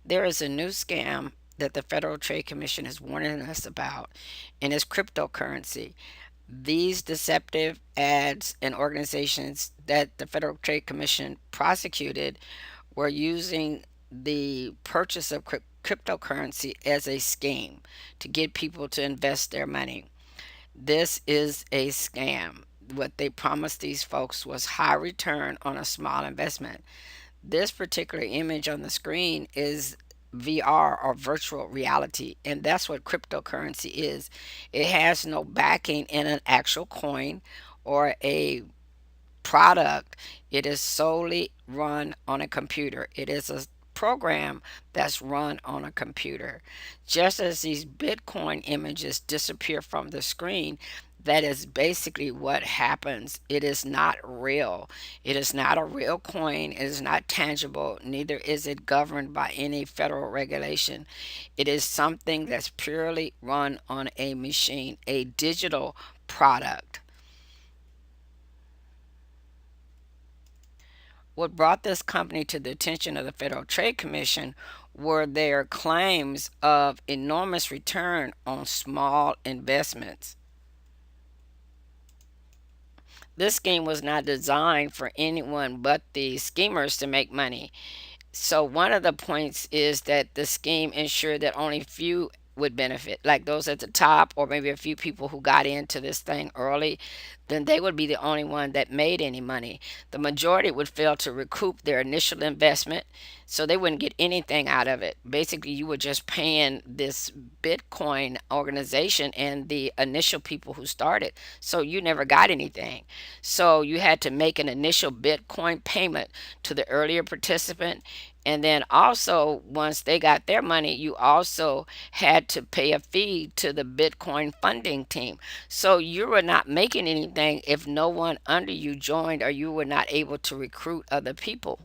There is a new scam that the Federal Trade Commission is warning us about, and it's cryptocurrency. These deceptive ads and organizations that the Federal Trade Commission prosecuted were using the purchase of cryptocurrency as a scheme to get people to invest their money. This is a scam. What they promised these folks was high return on a small investment. This particular image on the screen is VR or virtual reality, and that's what cryptocurrency is. It has no backing in an actual coin or a product. It is solely run on a computer. It is a program that's run on a computer. Just as these Bitcoin images disappear from the screen, that is basically what happens. It is not real. It is not a real coin. It is not tangible. Neither is it governed by any federal regulation. It is something that's purely run on a machine, a digital product. What brought this company to the attention of the Federal Trade Commission were their claims of enormous return on small investments. This scheme was not designed for anyone but the schemers to make money. So one of the points is that the scheme ensured that only few would benefit, like those at the top, or maybe a few people who got into this thing early, then they would be the only one that made any money. The majority would fail to recoup their initial investment, so they wouldn't get anything out of it. Basically, you were just paying this Bitcoin organization and the initial people who started, so you never got anything. So you had to make an initial Bitcoin payment to the earlier participant, and then also, once they got their money, you also had to pay a fee to the Bitcoin funding team. So you were not making anything if no one under you joined, or you were not able to recruit other people.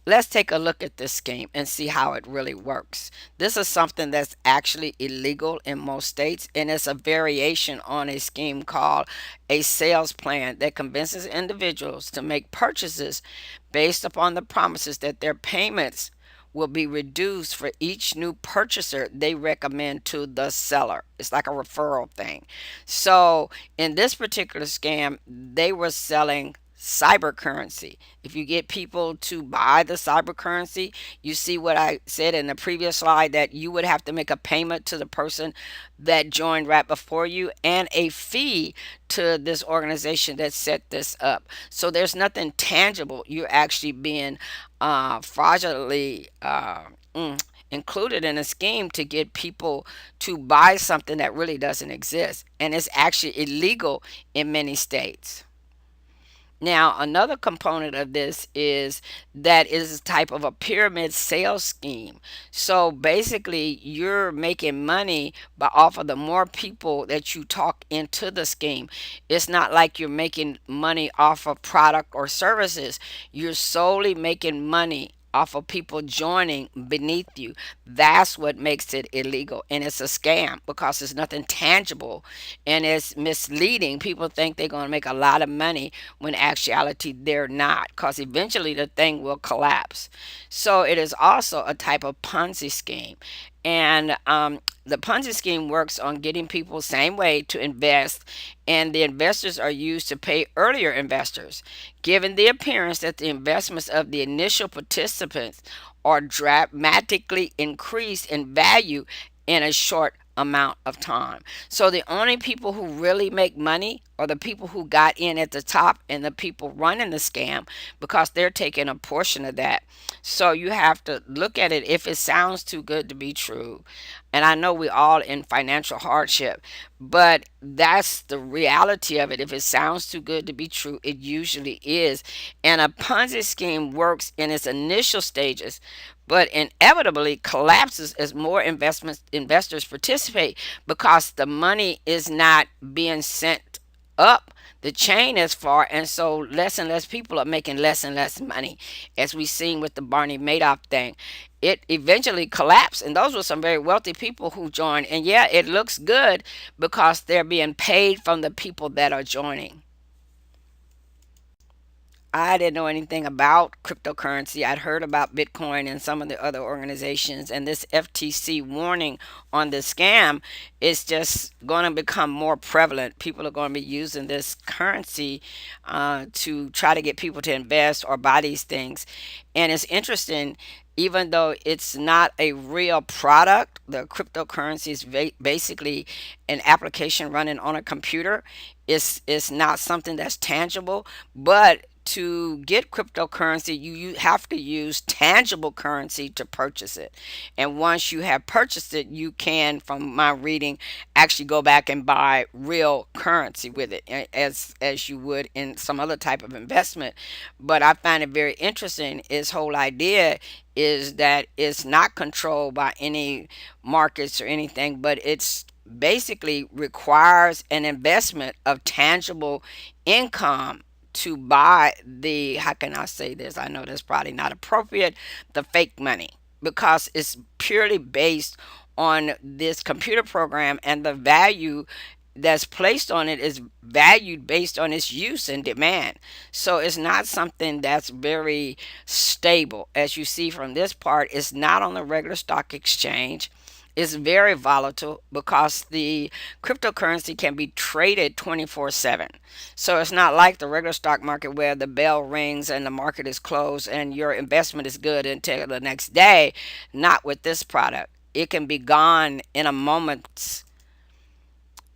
Let's take a look at this scheme and see how it really works. This is something that's actually illegal in most states, and it's a variation on a scheme called a sales plan that convinces individuals to make purchases based upon the promises that their payments will be reduced for each new purchaser they recommend to the seller. It's like a referral thing. So, in this particular scam, they were selling cyber currency. If you get people to buy the cyber currency, you see what I said in the previous slide, that you would have to make a payment to the person that joined right before you and a fee to this organization that set this up. So there's nothing tangible. You're actually being fraudulently included in a scheme to get people to buy something that really doesn't exist, and it's actually illegal in many states. Now, another component of this is that it is a type of a pyramid sales scheme. So basically, you're making money by off of the more people that you talk into the scheme. It's not like you're making money off of product or services. You're solely making money off of people joining beneath you. That's what makes it illegal. And it's a scam because there's nothing tangible, and it's misleading. People think they're going to make a lot of money when actuality they're not, because eventually the thing will collapse. So it is also a type of Ponzi scheme. And the Ponzi scheme works on getting people same way to invest, and the investors are used to pay earlier investors, given the appearance that the investments of the initial participants are dramatically increased in value in a short amount of time. So the only people who really make money are the people who got in at the top and the people running the scam, because they're taking a portion of that. So you have to look at it if it sounds too good to be true. And I know we all in financial hardship, but that's the reality of it. If it sounds too good to be true, it usually is. And a Ponzi scheme works in its initial stages, but inevitably collapses as more investors participate, because the money is not being sent up the chain as far, and so less and less people are making less and less money, as we seen with the Barney Madoff thing. It eventually collapsed, and those were some very wealthy people who joined. And yeah, it looks good because they're being paid from the people that are joining. I didn't know anything about cryptocurrency. I'd heard about Bitcoin and some of the other organizations, and this FTC warning on the scam is just going to become more prevalent. People are going to be using this currency to try to get people to invest or buy these things. And it's interesting, even though it's not a real product, the cryptocurrency is basically an application running on a computer. It's not something that's tangible, but to get cryptocurrency, you have to use tangible currency to purchase it. And once you have purchased it, you can, from my reading, actually go back and buy real currency with it, as you would in some other type of investment. But I find it very interesting. His whole idea is that it's not controlled by any markets or anything, but it's basically requires an investment of tangible income to buy the, how can I say this? I know that's probably not appropriate, the fake money, because it's purely based on this computer program, and the value that's placed on it is valued based on its use and demand. So it's not something that's very stable. As you see from this part, it's not on the regular stock exchange. It's very volatile because the cryptocurrency can be traded 24/7. So it's not like the regular stock market where the bell rings and the market is closed and your investment is good until the next day. Not with this product. It can be gone in a moment,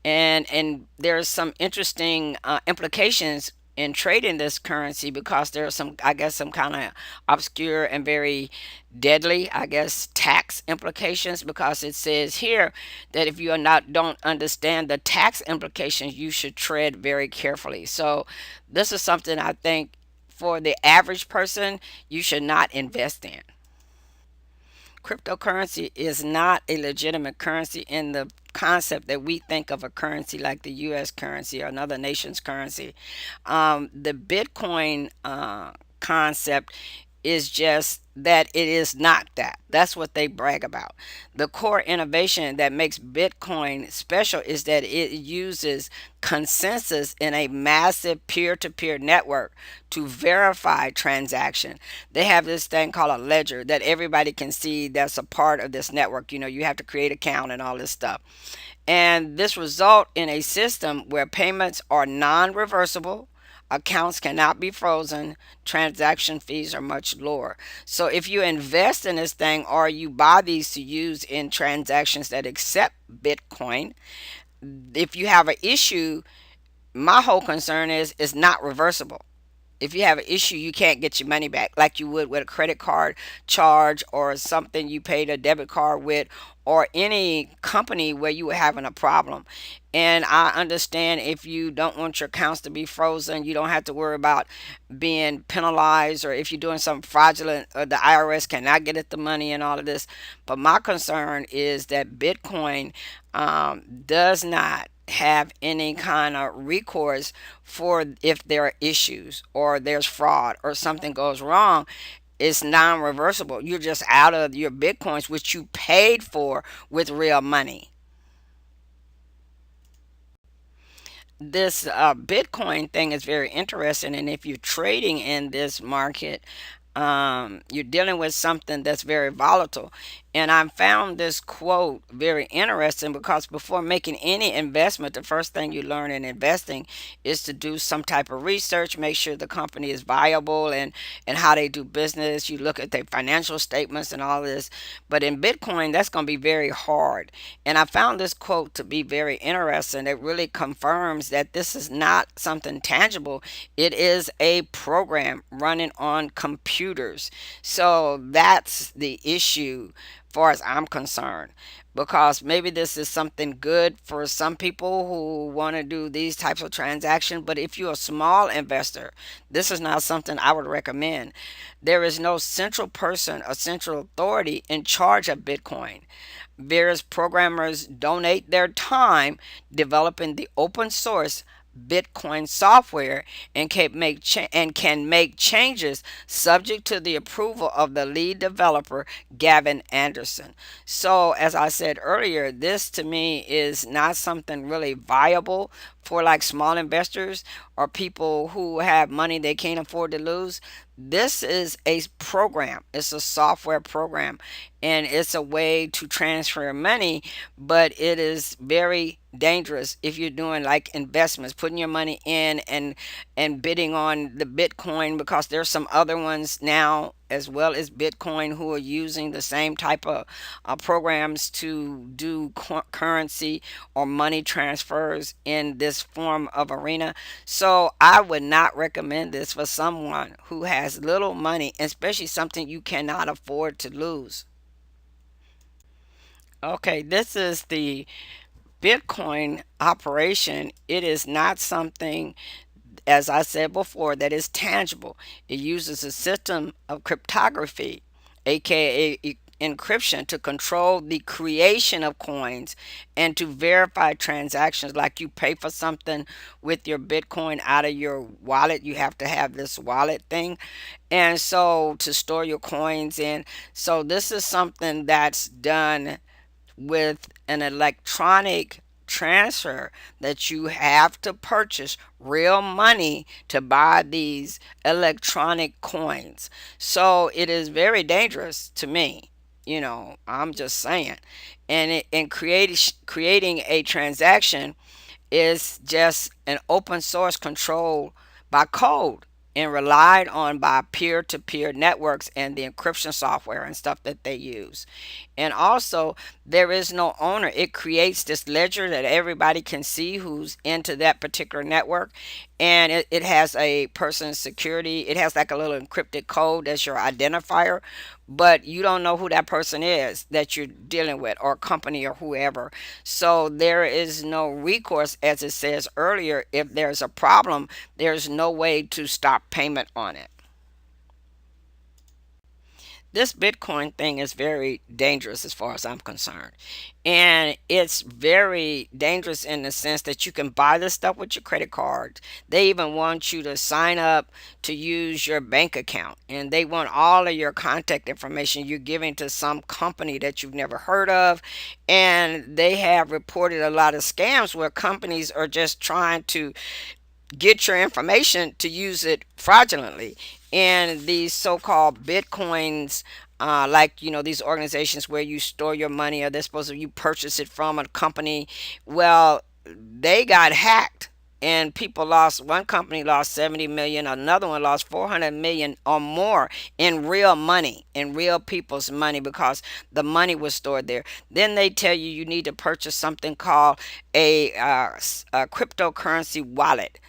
and there's some interesting implications in trading this currency, because there are some, I guess, some kind of obscure and very deadly, I guess, tax implications, because it says here that if you are not don't understand the tax implications, you should tread very carefully. So this is something I think for the average person you should not invest in. Cryptocurrency is not a legitimate currency in the concept that we think of a currency like the US currency or another nation's currency. The Bitcoin concept is just that it is not that. That's what they brag about. The core innovation that makes Bitcoin special is that it uses consensus in a massive peer to peer network to verify transaction. They have this thing called a ledger that everybody can see that's a part of this network. You know, you have to create an account and all this stuff. And this result in a system where payments are non-reversible, accounts cannot be frozen, transaction fees are much lower. So if you invest in this thing or you buy these to use in transactions that accept Bitcoin, if you have an issue, my whole concern is it's not reversible. If you have an issue, you can't get your money back like you would with a credit card charge or something you paid a debit card with, or any company where you were having a problem. And I understand if you don't want your accounts to be frozen, you don't have to worry about being penalized, or if you're doing something fraudulent, the IRS cannot get at the money and all of this. But my concern is that Bitcoin does not have any kind of recourse for if there are issues or there's fraud or something goes wrong. It's non-reversible. You're just out of your Bitcoins, which you paid for with real money. This Bitcoin thing is very interesting, and if you're trading in this market, you're dealing with something that's very volatile. And I found this quote very interesting, because before making any investment, the first thing you learn in investing is to do some type of research, make sure the company is viable, and how they do business. You look at their financial statements and all this. But in Bitcoin, that's going to be very hard. And I found this quote to be very interesting. It really confirms that this is not something tangible. It is a program running on computers. So that's the issue far as I'm concerned. Because maybe this is something good for some people who want to do these types of transactions, but if you're a small investor, this is not something I would recommend. There is no central person or central authority in charge of Bitcoin. Various programmers donate their time developing the open source Bitcoin software, and can make changes subject to the approval of the lead developer, Gavin Anderson. So, as I said earlier, this to me is not something really viable for like small investors or people who have money they can't afford to lose. This is a program. It's a software program, and it's a way to transfer money, but it is very dangerous if you're doing like investments, putting your money in and bidding on the Bitcoin, because there's some other ones now as well as Bitcoin who are using the same type of programs to do currency or money transfers in this form of arena. So I would not recommend this for someone who has little money, especially something you cannot afford to lose. Okay, this is the Bitcoin operation. It is not something, as I said before, that is tangible. It uses a system of cryptography, aka encryption, to control the creation of coins and to verify transactions. Like you pay for something with your Bitcoin out of your wallet, you have to have this wallet thing. And so to store your coins in. So this is something that's done with an electronic transfer, that you have to purchase real money to buy these electronic coins. So it is very dangerous to me. I'm just saying. And creating a transaction is just an open source control by code and relied on by peer to peer networks and the encryption software and stuff that they use. And also, there is no owner. It creates this ledger that everybody can see who's into that particular network. And it has a person's security. It has like a little encrypted code that's your identifier, but you don't know who that person is that you're dealing with, or company, or whoever. So there is no recourse, as it says earlier. If there's a problem, there's no way to stop payment on it. This Bitcoin thing is very dangerous as far as I'm concerned. And it's very dangerous in the sense that you can buy this stuff with your credit card. They even want you to sign up to use your bank account. And they want all of your contact information you're giving to some company that you've never heard of. And they have reported a lot of scams where companies are just trying to get your information to use it fraudulently. And these so-called bitcoins, like these organizations where you store your money, or they're supposed to, you purchase it from a company. Well, they got hacked, and people lost. One company lost 70 million, another one lost 400 million or more in real money, in real people's money, because the money was stored there. Then they tell you you need to purchase something called a cryptocurrency wallet.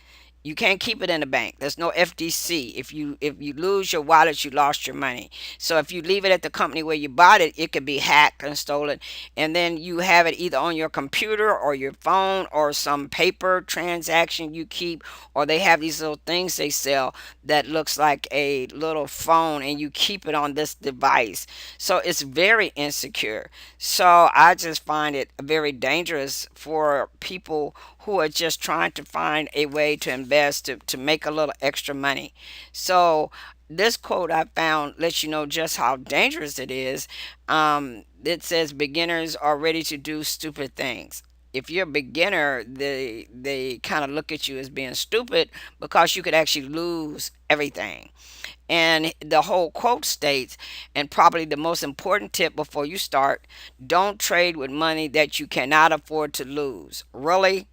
You can't keep it in the bank. There's no FDC. If you lose your wallet, you lost your money. So if you leave it at the company where you bought it, it could be hacked and stolen. And then you have it either on your computer or your phone or some paper transaction you keep, or they have these little things they sell that looks like a little phone, and you keep it on this device. So it's very insecure. So I just find it very dangerous for people who are just trying to find a way to invest, to make a little extra money. So this quote I found lets you know just how dangerous it is. It says beginners are ready to do stupid things. If you're a beginner, they kind of look at you as being stupid, because you could actually lose everything. And the whole quote states, and probably the most important tip before you start: don't trade with money that you cannot afford to lose. Really?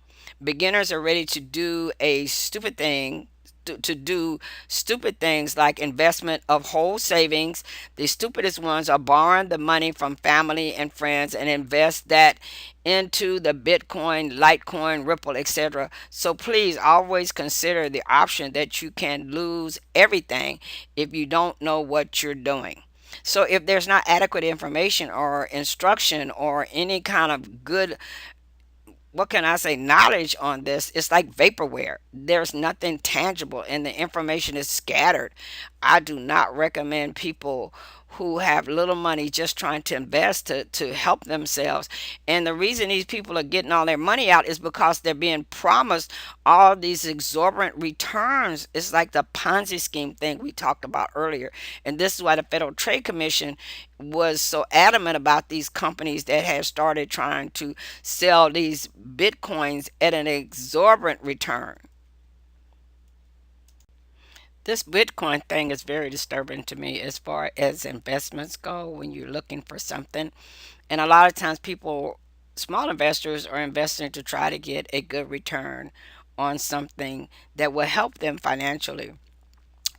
Beginners are ready to do a stupid thing. To do stupid things like investment of whole savings. The stupidest ones are borrowing the money from family and friends and invest that into the Bitcoin, Litecoin, Ripple, etc. So please always consider the option that you can lose everything if you don't know what you're doing. So if there's not adequate information or instruction or any kind of good, what can I say, knowledge on this, it's like vaporware. There's nothing tangible and the information is scattered. I do not recommend people who have little money just trying to invest to help themselves. And the reason these people are getting all their money out is because they're being promised all these exorbitant returns. It's like the Ponzi scheme thing we talked about earlier. And this is why the Federal Trade Commission was so adamant about these companies that have started trying to sell these bitcoins at an exorbitant return. This Bitcoin thing is very disturbing to me as far as investments go when you're looking for something. And a lot of times, people, small investors, are investing to try to get a good return on something that will help them financially.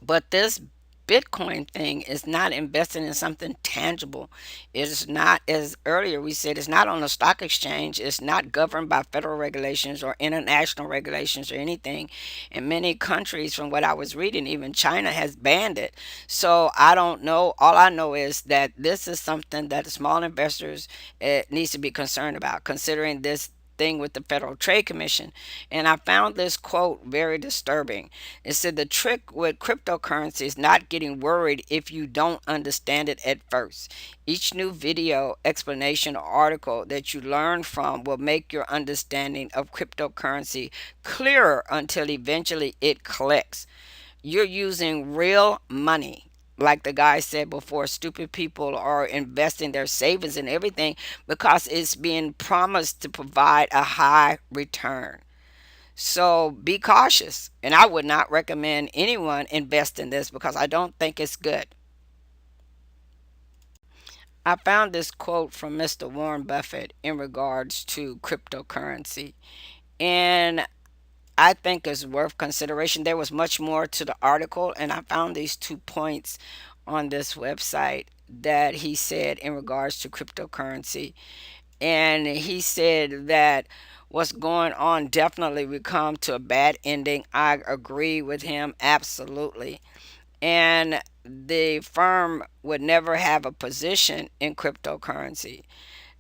But this Bitcoin thing is not investing in something tangible. It is not, as earlier we said, it's not on the stock exchange. It's not governed by federal regulations or international regulations or anything. In many countries, from what I was reading, even China has banned it. So I don't know. All I know is that this is something that the small investors needs to be concerned about, considering this thing with the Federal Trade Commission. And I found this quote very disturbing. It said, "The trick with cryptocurrency is not getting worried if you don't understand it at first. Each new video, explanation, or article that you learn from will make your understanding of cryptocurrency clearer until eventually it clicks. You're using real money." Like the guy said before, stupid people are investing their savings and everything because it's being promised to provide a high return. So be cautious. And I would not recommend anyone invest in this because I don't think it's good. I found this quote from Mr. Warren Buffett in regards to cryptocurrency. And I think is worth consideration. There was much more to the article, and I found these 2 points on this website that he said in regards to cryptocurrency. And he said that what's going on definitely will come to a bad ending. I agree with him absolutely. And the firm would never have a position in cryptocurrency.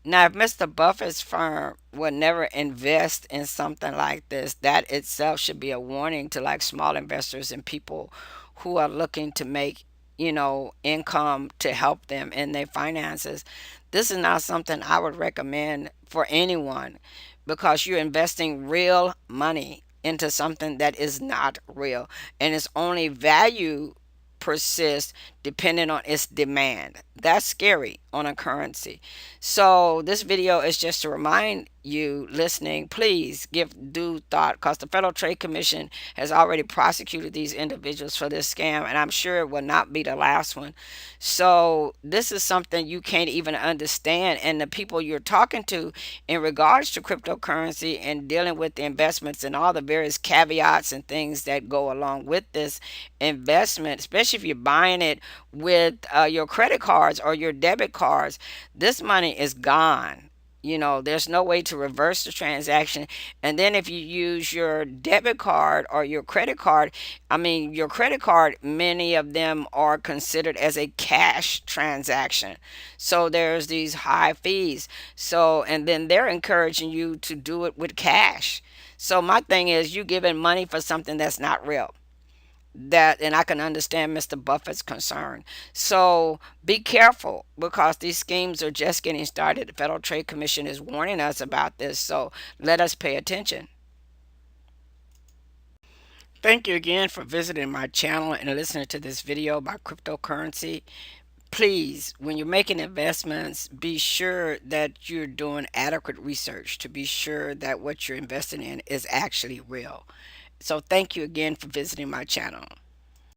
Now, if Mr. Buffett's firm would never invest in something like this, that itself should be a warning to like small investors and people who are looking to make, income to help them in their finances. This is not something I would recommend for anyone because you're investing real money into something that is not real, and its only value persists depending on its demand. That's scary on a currency. So this video is just to remind you listening, please give due thought because the Federal Trade Commission has already prosecuted these individuals for this scam, and I'm sure it will not be the last one. So this is something you can't even understand, and the people you're talking to in regards to cryptocurrency and dealing with the investments and all the various caveats and things that go along with this investment, especially if you're buying it with your credit cards or your debit cards, this money is gone. There's no way to reverse the transaction. And then if you use your debit card or your credit card, I mean, your credit card, many of them are considered as a cash transaction. So there's these high fees. So, and then they're encouraging you to do it with cash. So my thing is, you giving money for something that's not real. That, and I can understand Mr. Buffett's concern. So be careful because these schemes are just getting started. The Federal Trade Commission is warning us about this, so let us pay attention. Thank you again for visiting my channel and listening to this video about cryptocurrency. Please, when you're making investments, be sure that you're doing adequate research to be sure that what you're investing in is actually real. So thank you again for visiting my channel.